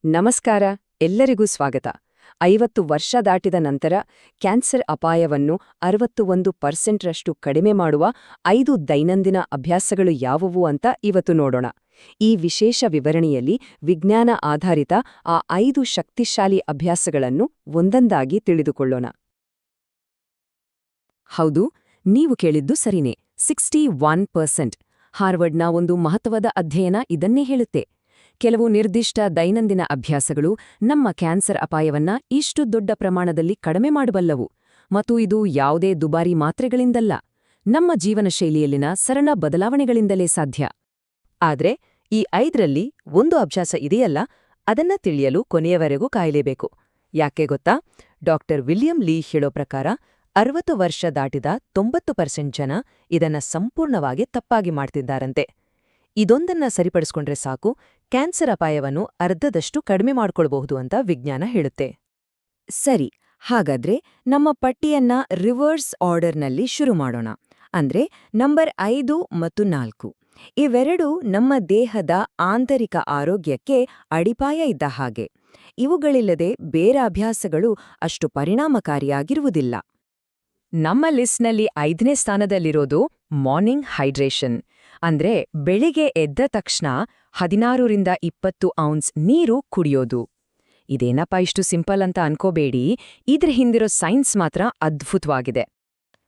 ನಮಸ್ಕಾರ, ಎಲ್ಲರಿಗೂ ಸ್ವಾಗತ. 50 ವರ್ಷ ದಾಟಿದ ನಂತರ ಕ್ಯಾನ್ಸರ್ ಅಪಾಯವನ್ನು 61% ಕಡಿಮೆ ಮಾಡುವ 5 ದೈನಂದಿನ ಅಭ್ಯಾಸಗಳು ಯಾವುವು ಅಂತ ಇವತ್ತು ನೋಡೋಣ. ಈ ವಿಶೇಷ ವಿವರಣೆಯಲ್ಲಿ ವಿಜ್ಞಾನ ಆಧಾರಿತ ಆ 5 ಶಕ್ತಿಶಾಲಿ ಅಭ್ಯಾಸಗಳನ್ನು ಒಂದೊಂದಾಗಿ ತಿಳಿದುಕೊಳ್ಳೋಣ. ಹೌದು, ನೀವು ಕೇಳಿದ್ದು ಸರಿನೇ. 61%. ಹಾರ್ವರ್ಡ್ನ ಒಂದು ಮಹತ್ವದ ಅಧ್ಯಯನ ಇದನ್ನೇ ಹೇಳುತ್ತೆ. ಕೆಲವು ನಿರ್ದಿಷ್ಟ ದೈನಂದಿನ ಅಭ್ಯಾಸಗಳು ನಮ್ಮ ಕ್ಯಾನ್ಸರ್ ಅಪಾಯವನ್ನ ಇಷ್ಟು ದೊಡ್ಡ ಪ್ರಮಾಣದಲ್ಲಿ ಕಡಿಮೆ ಮಾಡಬಲ್ಲವು. ಮತ್ತು ಇದು ಯಾವುದೇ ದುಬಾರಿ ಮಾತ್ರೆಗಳಿಂದಲ್ಲ, ನಮ್ಮ ಜೀವನ ಶೈಲಿಯಲ್ಲಿನ ಸರಳ ಬದಲಾವಣೆಗಳಿಂದಲೇ ಸಾಧ್ಯ. ಆದ್ರೆ ಈ 5ರಲ್ಲಿ ಒಂದು ಅಭ್ಯಾಸ ಇದೆಯಲ್ಲ, ಅದನ್ನ ತಿಳಿಯಲು ಕೊನೆಯವರೆಗೂ ಕಾಯಲೇಬೇಕು. ಯಾಕೆ ಗೊತ್ತಾ? ಡಾಕ್ಟರ್ ವಿಲಿಯಂ ಲೀ ಹೇಳೋ ಪ್ರಕಾರ 60 ವರ್ಷ ದಾಟಿದ 90% ಜನ ಇದನ್ನ ಸಂಪೂರ್ಣವಾಗಿ ತಪ್ಪಾಗಿ ಮಾಡ್ತಿದ್ದಾರಂತೆ. ಇದೊಂದನ್ನ ಸರಿಪಡಿಸ್ಕೊಂಡ್ರೆ ಸಾಕು, ಕ್ಯಾನ್ಸರ್ ಅಪಾಯವನ್ನು ಅರ್ಧದಷ್ಟು ಕಡಿಮೆ ಮಾಡ್ಕೊಳ್ಬಹುದು ಅಂತ ವಿಜ್ಞಾನ ಹೇಳುತ್ತೆ. ಸರಿ, ಹಾಗಾದ್ರೆ ನಮ್ಮ ಪಟ್ಟಿಯನ್ನ ರಿವರ್ಸ್ ಆರ್ಡರ್ನಲ್ಲಿ ಶುರು ಮಾಡೋಣ. ಅಂದ್ರೆ ನಂಬರ್ 5 ಮತ್ತು 4. ಇವೆರಡೂ ನಮ್ಮ ದೇಹದ ಆಂತರಿಕ ಆರೋಗ್ಯಕ್ಕೆ ಅಡಿಪಾಯ ಇದ್ದ ಹಾಗೆ. ಇವುಗಳಿಲ್ಲದೆ ಬೇರೆ ಅಭ್ಯಾಸಗಳು ಅಷ್ಟು ಪರಿಣಾಮಕಾರಿಯಾಗಿರುವುದಿಲ್ಲ. ನಮ್ಮ ಲಿಸ್ಟ್ನಲ್ಲಿ 5ನೇ ಸ್ಥಾನದಲ್ಲಿರೋದು ಮಾರ್ನಿಂಗ್ ಹೈಡ್ರೇಷನ್. ಅಂದ್ರೆ ಬೆಳಿಗ್ಗೆ ಎದ್ದ ತಕ್ಷಣ 16ರಿಂದ 20 ಔನ್ಸ್ ನೀರು ಕುಡಿಯೋದು. ಇದೇನಪ್ಪ ಇಷ್ಟು ಸಿಂಪಲ್ ಅಂತ ಅನ್ಕೋಬೇಡಿ, ಇದ್ರ ಹಿಂದಿರೋ ಸೈನ್ಸ್ ಮಾತ್ರ ಅದ್ಭುತವಾಗಿದೆ.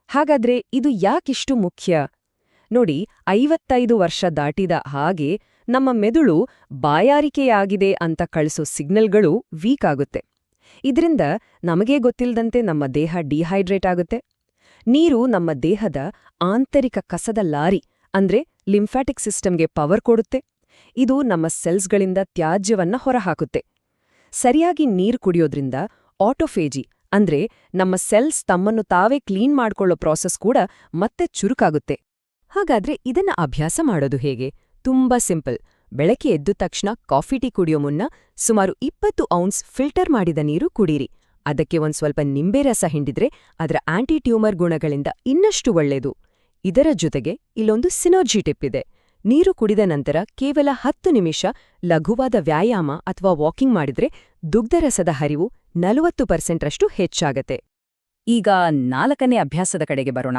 ಹಾಗಾದ್ರೆ ಇದು ಯಾಕಿಷ್ಟು ಮುಖ್ಯ? ನೋಡಿ, 55 ವರ್ಷ ದಾಟಿದ ಹಾಗೆ ನಮ್ಮ ಮೆದುಳು ಬಾಯಾರಿಕೆಯಾಗಿದೆ ಅಂತ ಕಳಿಸೋ ಸಿಗ್ನಲ್ಗಳು ವೀಕ್ ಆಗುತ್ತೆ. ಇದರಿಂದ ನಮಗೇ ಗೊತ್ತಿಲ್ಲದಂತೆ ನಮ್ಮ ದೇಹ ಡಿಹೈಡ್ರೇಟ್ ಆಗುತ್ತೆ. ನೀರು ನಮ್ಮ ದೇಹದ ಆಂತರಿಕ ಕಸದ ಲಾರಿ ಅಂದ್ರೆ ಲಿಂಫ್ಯಾಟಿಕ್ ಸಿಸ್ಟಮ್ಗೆ ಪವರ್ ಕೊಡುತ್ತೆ. ಇದು ನಮ್ಮ ಸೆಲ್ಸ್ಗಳಿಂದ ತ್ಯಾಜ್ಯವನ್ನ ಹೊರಹಾಕುತ್ತೆ. ಸರಿಯಾಗಿ ನೀರು ಕುಡಿಯೋದ್ರಿಂದ ಆಟೋಫೇಜಿ ಅಂದ್ರೆ ನಮ್ಮ ಸೆಲ್ಸ್ ತಮ್ಮನ್ನು ತಾವೇ ಕ್ಲೀನ್ ಮಾಡ್ಕೊಳ್ಳೋ ಪ್ರಾಸೆಸ್ ಕೂಡ ಮತ್ತೆ ಚುರುಕಾಗುತ್ತೆ. ಹಾಗಾದ್ರೆ ಇದನ್ನ ಅಭ್ಯಾಸ ಮಾಡೋದು ಹೇಗೆ? ತುಂಬಾ ಸಿಂಪಲ್. ಬೆಳಗ್ಗೆ ಎದ್ದ ತಕ್ಷಣ ಕಾಫಿ ಟೀ ಕುಡಿಯೋ ಮುನ್ನ ಸುಮಾರು 20 ಔನ್ಸ್ ಫಿಲ್ಟರ್ ಮಾಡಿದ ನೀರು ಕುಡೀರಿ. ಅದಕ್ಕೆ ಒಂದ್ ಸ್ವಲ್ಪ ನಿಂಬೆ ರಸ ಹಿಂಡಿದ್ರೆ ಅದರ ಆಂಟಿ ಟ್ಯೂಮರ್ ಗುಣಗಳಿಂದ ಇನ್ನಷ್ಟು ಒಳ್ಳೆಯದು. ಇದರ ಜೊತೆಗೆ ಇಲ್ಲೊಂದು ಸಿನರ್ಜಿ ಟಿಪ್ ಇದೆ. ನೀರು ಕುಡಿದ ನಂತರ ಕೇವಲ 10 ನಿಮಿಷ ಲಘುವಾದ ವ್ಯಾಯಾಮ ಅಥವಾ ವಾಕಿಂಗ್ ಮಾಡಿದ್ರೆ ದುಗ್ಧರಸದ ಹರಿವು 40% ಹೆಚ್ಚಾಗತ್ತೆ. ಈಗ 4ನೇ ಅಭ್ಯಾಸದ ಕಡೆಗೆ ಬರೋಣ.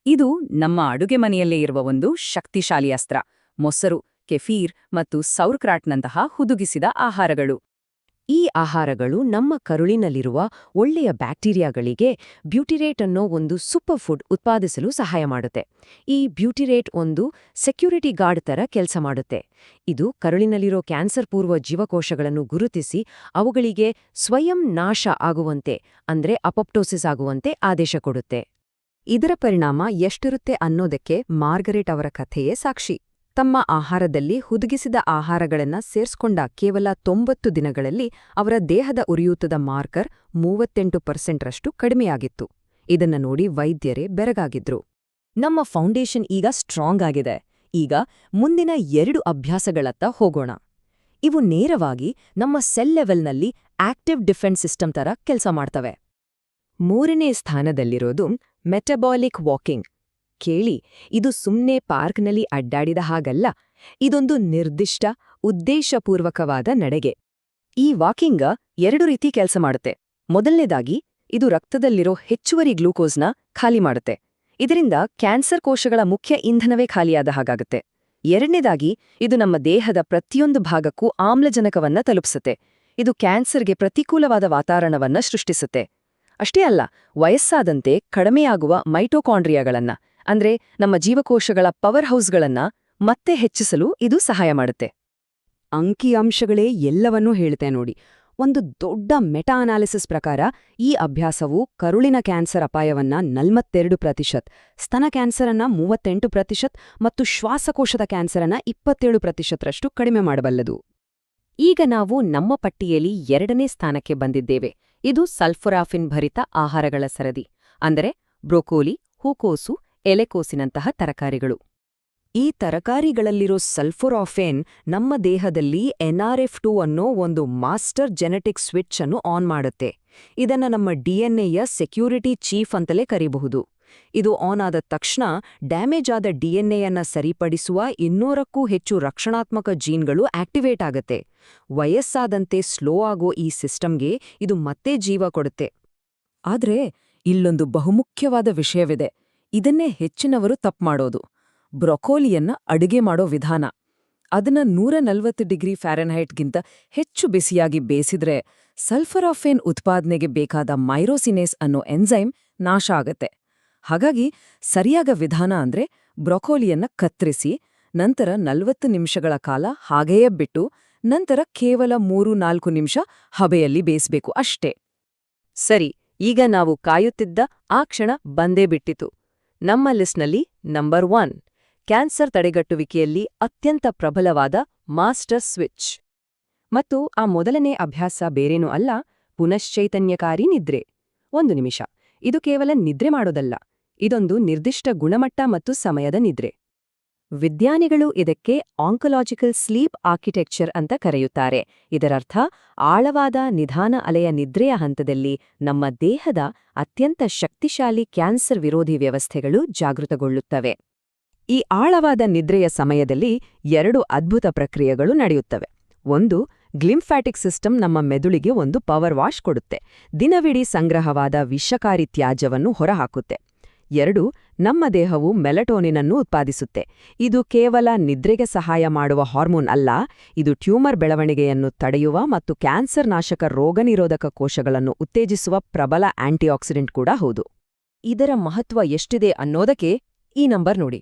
ಇದು ನಮ್ಮ ಅಡುಗೆ ಮನೆಯಲ್ಲೇ ಇರುವ ಒಂದು ಶಕ್ತಿಶಾಲಿ ಅಸ್ತ್ರ: ಮೊಸರು, ಕೆಫೀರ್ ಮತ್ತು ಸೌರ್ಕ್ರಾಟ್ನಂತಹ ಹುದುಗಿಸಿದ ಆಹಾರಗಳು. ಈ ಆಹಾರಗಳು ನಮ್ಮ ಕರುಳಿನಲ್ಲಿರುವ ಒಳ್ಳೆಯ ಬ್ಯಾಕ್ಟೀರಿಯಾಗಳಿಗೆ ಬ್ಯೂಟಿರೇಟ್ ಅನ್ನೋ ಒಂದು ಸೂಪರ್ ಫುಡ್ ಉತ್ಪಾದಿಸಲು ಸಹಾಯ ಮಾಡುತ್ತೆ. ಈ ಬ್ಯೂಟಿರೇಟ್ ಒಂದು ಸೆಕ್ಯೂರಿಟಿ ಗಾರ್ಡ್ ತರ ಕೆಲಸ ಮಾಡುತ್ತೆ. ಇದು ಕರುಳಿನಲ್ಲಿರೋ ಕ್ಯಾನ್ಸರ್ ಪೂರ್ವ ಜೀವಕೋಶಗಳನ್ನು ಗುರುತಿಸಿ ಅವುಗಳಿಗೆ ಸ್ವಯಂ ನಾಶ ಆಗುವಂತೆ ಅಂದ್ರೆ ಅಪೊಪ್ಟೋಸಿಸ್ ಆಗುವಂತೆ ಆದೇಶ ಕೊಡುತ್ತೆ. ಇದರ ಪರಿಣಾಮ ಎಷ್ಟಿರುತ್ತೆ ಅನ್ನೋದಕ್ಕೆ ಮಾರ್ಗರೆಟ್ ಅವರ ಕಥೆಯೇ ಸಾಕ್ಷಿ. ತಮ್ಮ ಆಹಾರದಲ್ಲಿ ಹುದುಗಿಸಿದ ಆಹಾರಗಳನ್ನ ಸೇರ್ಸ್ಕೊಂಡ ಕೇವಲ 90 ದಿನಗಳಲ್ಲಿ ಅವರ ದೇಹದ ಉರಿಯೂತದ ಮಾರ್ಕರ್ 38% ಕಡಿಮೆಯಾಗಿತ್ತು. ಇದನ್ನ ನೋಡಿ ವೈದ್ಯರೇ ಬೆರಗಾಗಿದ್ರು. ನಮ್ಮ ಫೌಂಡೇಶನ್ ಈಗ ಸ್ಟ್ರಾಂಗ್ ಆಗಿದೆ. ಈಗ ಮುಂದಿನ 2 ಅಭ್ಯಾಸಗಳತ್ತ ಹೋಗೋಣ. ಇವು ನೇರವಾಗಿ ನಮ್ಮ ಸೆಲ್ ಲೆವೆಲ್ನಲ್ಲಿ ಆಕ್ಟಿವ್ ಡಿಫೆನ್ಸ್ ಸಿಸ್ಟಮ್ ತರ ಕೆಲಸ ಮಾಡ್ತವೆ. 3ನೇ ಸ್ಥಾನದಲ್ಲಿರೋದು ಮೆಟಬಾಲಿಕ್ ವಾಕಿಂಗ್. ಕೇಳಿ, ಇದು ಸುಮ್ನೆ ಪಾರ್ಕ್ನಲ್ಲಿ ಅಡ್ಡಾಡಿದ ಹಾಗಲ್ಲ. ಇದೊಂದು ನಿರ್ದಿಷ್ಟ ಉದ್ದೇಶಪೂರ್ವಕವಾದ ನಡೆಗೆ. ಈ ವಾಕಿಂಗ 2 ರೀತಿ ಕೆಲಸ ಮಾಡುತ್ತೆ. ಮೊದಲನೇದಾಗಿ, ಇದು ರಕ್ತದಲ್ಲಿರೋ ಹೆಚ್ಚುವರಿ ಗ್ಲೂಕೋಸ್ನ ಖಾಲಿ ಮಾಡುತ್ತೆ. ಇದರಿಂದ ಕ್ಯಾನ್ಸರ್ ಕೋಶಗಳ ಮುಖ್ಯ ಇಂಧನವೇ ಖಾಲಿಯಾದ ಹಾಗಾಗುತ್ತೆ. ಎರಡನೇದಾಗಿ, ಇದು ನಮ್ಮ ದೇಹದ ಪ್ರತಿಯೊಂದು ಭಾಗಕ್ಕೂ ಆಮ್ಲಜನಕವನ್ನ ತಲುಪಿಸುತ್ತೆ. ಇದು ಕ್ಯಾನ್ಸರ್ಗೆ ಪ್ರತಿಕೂಲವಾದ ವಾತಾವರಣವನ್ನ ಸೃಷ್ಟಿಸುತ್ತೆ. ಅಷ್ಟೇ ಅಲ್ಲ, ವಯಸ್ಸಾದಂತೆ ಕಡಿಮೆಯಾಗುವ ಮೈಟೋಕಾಂಡ್ರಿಯಾಗಳನ್ನ ಅಂದ್ರೆ ನಮ್ಮ ಜೀವಕೋಶಗಳ ಪವರ್ ಹೌಸ್ಗಳನ್ನ ಮತ್ತೆ ಹೆಚ್ಚಿಸಲು ಇದು ಸಹಾಯ ಮಾಡುತ್ತೆ. ಅಂಕಿಅಂಶಗಳೇ ಎಲ್ಲವನ್ನೂ ಹೇಳುತ್ತೆ ನೋಡಿ. ಒಂದು ದೊಡ್ಡ ಮೆಟಾ ಅನಾಲಿಸಿಸ್ ಪ್ರಕಾರ ಈ ಅಭ್ಯಾಸವು ಕರುಳಿನ ಕ್ಯಾನ್ಸರ್ ಅಪಾಯವನ್ನ 42%, ಸ್ತನ ಕ್ಯಾನ್ಸರನ್ನ 38% ಮತ್ತು ಶ್ವಾಸಕೋಶದ ಕ್ಯಾನ್ಸರನ್ನ 27% ಕಡಿಮೆ ಮಾಡಬಲ್ಲದು. ಈಗ ನಾವು ನಮ್ಮ ಪಟ್ಟಿಯಲ್ಲಿ 2ನೇ ಸ್ಥಾನಕ್ಕೆ ಬಂದಿದ್ದೇವೆ. ಇದು ಸಲ್ಫೊರಾಫಿನ್ ಭರಿತ ಆಹಾರಗಳ ಸರದಿ. ಅಂದರೆ ಬ್ರೊಕೋಲಿ, ಹೂಕೋಸು, ಎಲೆಕೋಸಿನಂತಹ ತರಕಾರಿಗಳು. ಈ ತರಕಾರಿಗಳಲ್ಲಿರೋ ಸಲ್ಫೊರಾಫೇನ್ ನಮ್ಮ ದೇಹದಲ್ಲಿ NRF2 ಅನ್ನೋ ಒಂದು ಮಾಸ್ಟರ್ ಜೆನೆಟಿಕ್ ಸ್ವಿಚ್ ಅನ್ನು ಆನ್ ಮಾಡುತ್ತೆ. ಇದನ್ನ ನಮ್ಮ DNA ಯ ಸೆಕ್ಯೂರಿಟಿ ಚೀಫ್ ಅಂತಲೇ ಕರೀಬಹುದು. ಇದು ಆನ್ ಆದ ತಕ್ಷಣ ಡ್ಯಾಮೇಜ್ ಆದ ಡಿಎನ್ಎಯನ್ನ ಸರಿಪಡಿಸುವ 200ಕ್ಕೂ ಹೆಚ್ಚು ರಕ್ಷಣಾತ್ಮಕ ಜೀನ್ಗಳು ಆಕ್ಟಿವೇಟ್ ಆಗತ್ತೆ. ವಯಸ್ಸಾದಂತೆ ಸ್ಲೋ ಆಗೋ ಈ ಸಿಸ್ಟಮ್ಗೆ ಇದು ಮತ್ತೆ ಜೀವ ಕೊಡುತ್ತೆ. ಆದ್ರೆ ಇಲ್ಲೊಂದು ಬಹುಮುಖ್ಯವಾದ ವಿಷಯವಿದೆ. ಇದನ್ನೇ ಹೆಚ್ಚಿನವರು ತಪ್ಪು ಮಾಡೋದು. ಬ್ರೊಕೋಲಿಯನ್ನ ಅಡುಗೆ ಮಾಡೋ ವಿಧಾನ. ಅದನ್ನ 140 ಡಿಗ್ರಿ ಫ್ಯಾರನ್ಹೈಟ್ಗಿಂತ ಹೆಚ್ಚು ಬಿಸಿಯಾಗಿ ಬೇಯಿಸಿದ್ರೆ ಸಲ್ಫರಾಫೇನ್ ಉತ್ಪಾದನೆಗೆ ಬೇಕಾದ ಮೈರೋಸಿನೇಸ್ ಅನ್ನೋ ಎನ್ಸೈಮ್ ನಾಶ ಆಗತ್ತೆ. ಹಾಗಾಗಿ ಸರಿಯಾದ ವಿಧಾನ ಅಂದ್ರೆ ಬ್ರೊಕೋಲಿಯನ್ನ ಕತ್ತರಿಸಿ ನಂತರ 40 ನಿಮಿಷಗಳ ಕಾಲ ಹಾಗೆಯೇ ಬಿಟ್ಟು ನಂತರ ಕೇವಲ 3-4 ನಿಮಿಷ ಹಬೆಯಲ್ಲಿ ಬೇಯಿಸಬೇಕು ಅಷ್ಟೇ. ಸರಿ, ಈಗ ನಾವು ಕಾಯುತ್ತಿದ್ದ ಆ ಕ್ಷಣ ಬಂದೇ ಬಿಟ್ಟಿತು. ನಮ್ಮ ಲಿಸ್ಟ್ನಲ್ಲಿ ನಂಬರ್ 1 ಕ್ಯಾನ್ಸರ್ ತಡೆಗಟ್ಟುವಿಕೆಯಲ್ಲಿ ಅತ್ಯಂತ ಪ್ರಬಲವಾದ ಮಾಸ್ಟರ್ ಸ್ವಿಚ್. ಮತ್ತು ಆ ಮೊದಲನೇ ಅಭ್ಯಾಸ ಬೇರೇನೂ ಅಲ್ಲ, ಪುನಶ್ಚೈತನ್ಯಕಾರಿ ನಿದ್ರೆ. 1 ನಿಮಿಷ. ಇದು ಕೇವಲ ನಿದ್ರೆ ಮಾಡೋದಲ್ಲ, ಇದೊಂದು ನಿರ್ದಿಷ್ಟ ಗುಣಮಟ್ಟ ಮತ್ತು ಸಮಯದ ನಿದ್ರೆ. ವಿಜ್ಞಾನಿಗಳು ಇದಕ್ಕೆ ಆಂಕೊಲಾಜಿಕಲ್ ಸ್ಲೀಪ್ ಆರ್ಕಿಟೆಕ್ಚರ್ ಅಂತ ಕರೆಯುತ್ತಾರೆ. ಇದರರ್ಥ ಆಳವಾದ ನಿಧಾನ ಅಲೆಯ ನಿದ್ರೆಯ ಹಂತದಲ್ಲಿ ನಮ್ಮ ದೇಹದ ಅತ್ಯಂತ ಶಕ್ತಿಶಾಲಿ ಕ್ಯಾನ್ಸರ್ ವಿರೋಧಿ ವ್ಯವಸ್ಥೆಗಳು ಜಾಗೃತಗೊಳ್ಳುತ್ತವೆ. ಈ ಆಳವಾದ ನಿದ್ರೆಯ ಸಮಯದಲ್ಲಿ 2 ಅದ್ಭುತ ಪ್ರಕ್ರಿಯೆಗಳು ನಡೆಯುತ್ತವೆ. 1, ಗ್ಲಿಂಫ್ಯಾಟಿಕ್ ಸಿಸ್ಟಮ್ ನಮ್ಮ ಮೆದುಳಿಗೆ ಒಂದು ಪವರ್ ವಾಶ್ ಕೊಡುತ್ತೆ. ದಿನವಿಡೀ ಸಂಗ್ರಹವಾದ ವಿಷಕಾರಿ ತ್ಯಾಜ್ಯವನ್ನು ಹೊರಹಾಕುತ್ತೆ. 2, ನಮ್ಮ ದೇಹವು ಮೆಲಟೋನಿನನ್ನು ಉತ್ಪಾದಿಸುತ್ತೆ. ಇದು ಕೇವಲ ನಿದ್ರೆಗೆ ಸಹಾಯ ಮಾಡುವ ಹಾರ್ಮೋನ್ ಅಲ್ಲ, ಇದು ಟ್ಯೂಮರ್ ಬೆಳವಣಿಗೆಯನ್ನು ತಡೆಯುವ ಮತ್ತು ಕ್ಯಾನ್ಸರ್ ನಾಶಕ ರೋಗನಿರೋಧಕ ಕೋಶಗಳನ್ನು ಉತ್ತೇಜಿಸುವ ಪ್ರಬಲ ಆಂಟಿಆಕ್ಸಿಡೆಂಟ್ ಕೂಡ ಹೌದು. ಇದರ ಮಹತ್ವ ಎಷ್ಟಿದೆ ಅನ್ನೋದಕ್ಕೆ ಈ ನಂಬರ್ ನೋಡಿ.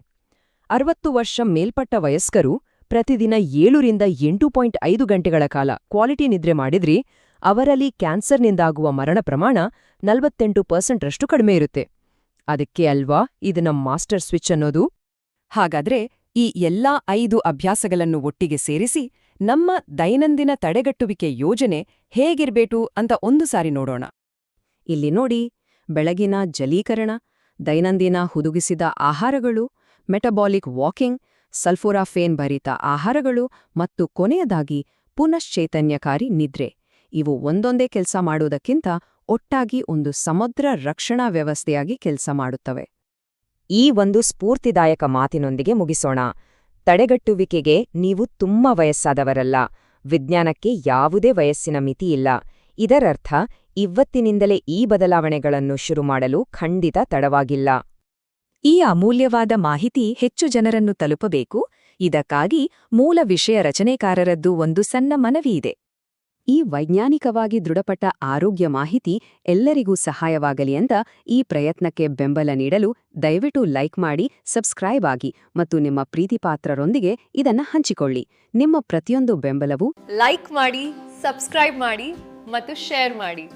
60 ವರ್ಷ ಮೇಲ್ಪಟ್ಟ ವಯಸ್ಕರು ಪ್ರತಿದಿನ 7ರಿಂದ 8.5 ಗಂಟೆಗಳ ಕಾಲ ಕ್ವಾಲಿಟಿ ನಿದ್ರೆ ಮಾಡಿದ್ರಿ ಅವರಲ್ಲಿ ಕ್ಯಾನ್ಸರ್ನಿಂದಾಗುವ ಮರಣ ಪ್ರಮಾಣ 48% ಕಡಿಮೆ ಇರುತ್ತೆ. ಅದಕ್ಕೆ ಅಲ್ವಾ ಇದನ್ನ ಮಾಸ್ಟರ್ ಸ್ವಿಚ್ ಅನ್ನೋದು. ಹಾಗಾದ್ರೆ ಈ ಎಲ್ಲಾ 5 ಅಭ್ಯಾಸಗಳನ್ನು ಒಟ್ಟಿಗೆ ಸೇರಿಸಿ ನಮ್ಮ ದೈನಂದಿನ ತಡೆಗಟ್ಟುವಿಕೆ ಯೋಜನೆ ಹೇಗಿರ್ಬೇಕು ಅಂತ ಒಂದು ಸಾರಿ ನೋಡೋಣ. ಇಲ್ಲಿ ನೋಡಿ, ಬೆಳಗಿನ ಜಲೀಕರಣ, ದೈನಂದಿನ ಹುದುಗಿಸಿದ ಆಹಾರಗಳು, ಮೆಟಬಾಲಿಕ್ ವಾಕಿಂಗ್, ಸಲ್ಫೋರಾಫೇನ್ ಭರಿತ ಆಹಾರಗಳು ಮತ್ತು ಕೊನೆಯದಾಗಿ ಪುನಶ್ಚೈತನ್ಯಕಾರಿ ನಿದ್ರೆ. ಇವು ಒಂದೊಂದೇ ಕೆಲಸ ಮಾಡೋದಕ್ಕಿಂತ ಒಟ್ಟಾಗಿ ಒಂದು ಸಮಗ್ರ ರಕ್ಷಣಾ ವ್ಯವಸ್ಥೆಯಾಗಿ ಕೆಲಸ ಮಾಡುತ್ತವೆ. ಈ ಒಂದು ಸ್ಫೂರ್ತಿದಾಯಕ ಮಾತಿನೊಂದಿಗೆ ಮುಗಿಸೋಣ. ತಡೆಗಟ್ಟುವಿಕೆಗೆ ನೀವು ತುಂಬಾ ವಯಸ್ಸಾದವರಲ್ಲ. ವಿಜ್ಞಾನಕ್ಕೆ ಯಾವುದೇ ವಯಸ್ಸಿನ ಮಿತಿಯಿಲ್ಲ. ಇದರರ್ಥ ಇವತ್ತಿನಿಂದಲೇ ಈ ಬದಲಾವಣೆಗಳನ್ನು ಶುರು ಮಾಡಲು ಖಂಡಿತ ತಡವಾಗಿಲ್ಲ. ಈ ಅಮೂಲ್ಯವಾದ ಮಾಹಿತಿ ಹೆಚ್ಚು ಜನರನ್ನು ತಲುಪಬೇಕು. ಇದಕ್ಕಾಗಿ ಮೂಲ ವಿಷಯ ರಚನೆಕಾರರದ್ದು ಒಂದು ಸಣ್ಣ ಮನವಿಯಿದೆ. ಈ ವೈಜ್ಞಾನಿಕವಾಗಿ ದೃಢಪಟ್ಟ ಆರೋಗ್ಯ ಮಾಹಿತಿ ಎಲ್ಲರಿಗೂ ಸಹಾಯವಾಗಲಿ ಅಂತ ಈ ಪ್ರಯತ್ನಕ್ಕೆ ಬೆಂಬಲ ನೀಡಲು ದಯವಿಟ್ಟು ಲೈಕ್ ಮಾಡಿ, ಸಬ್ಸ್ಕ್ರೈಬ್ ಆಗಿ ಮತ್ತು ನಿಮ್ಮ ಪ್ರೀತಿಪಾತ್ರರೊಂದಿಗೆ ಇದನ್ನ ಹಂಚಿಕೊಳ್ಳಿ. ನಿಮ್ಮ ಪ್ರತಿಯೊಂದು ಬೆಂಬಲವು ಲೈಕ್ ಮಾಡಿ, ಸಬ್ಸ್ಕ್ರೈಬ್ ಮಾಡಿ ಮತ್ತು ಶೇರ್ ಮಾಡಿ.